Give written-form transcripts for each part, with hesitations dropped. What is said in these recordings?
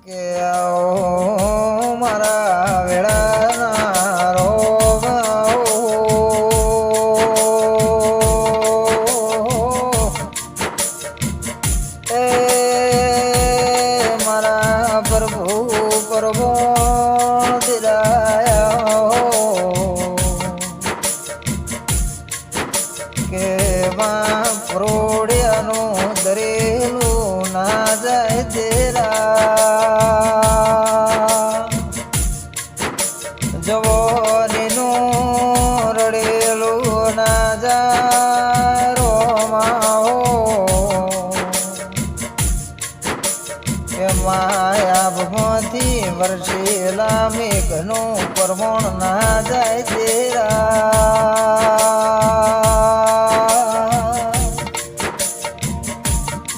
કે આવો મારા વેળાના રોગ એ મારા પ્રભુ પ્રભુ દિલાયા કે માં પ્રોડિયાનું દરેલું ના જાય તેરા જવાનીનું રડેલું ના જાય રોમાઓ કે માયા ભગવાનથી વર્ષેલા મેઘનું પરમણ ના જાય તેરા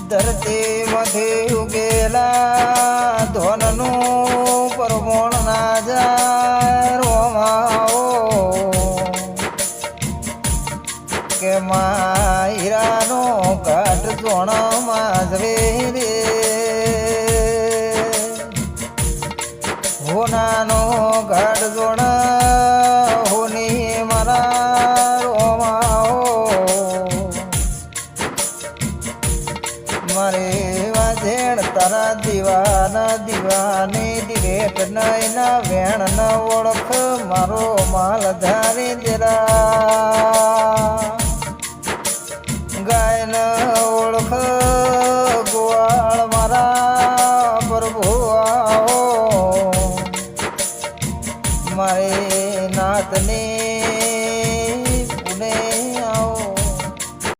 ધરતી માંથી ઉગેલા ધોનનું પરમણ ના જાય રોમાઓ કે મા હીરાનો ઘાટ જોણમાં જવે રે હોનાનો ઘાટ જોણ હોની મારા રોમાઓ મારે વાજેણ તારા દીવાના દીવાની દિવેટ નયના વેણ ન ઓળખ મારો માલ ધારી જરા ગાય ન ઓળખ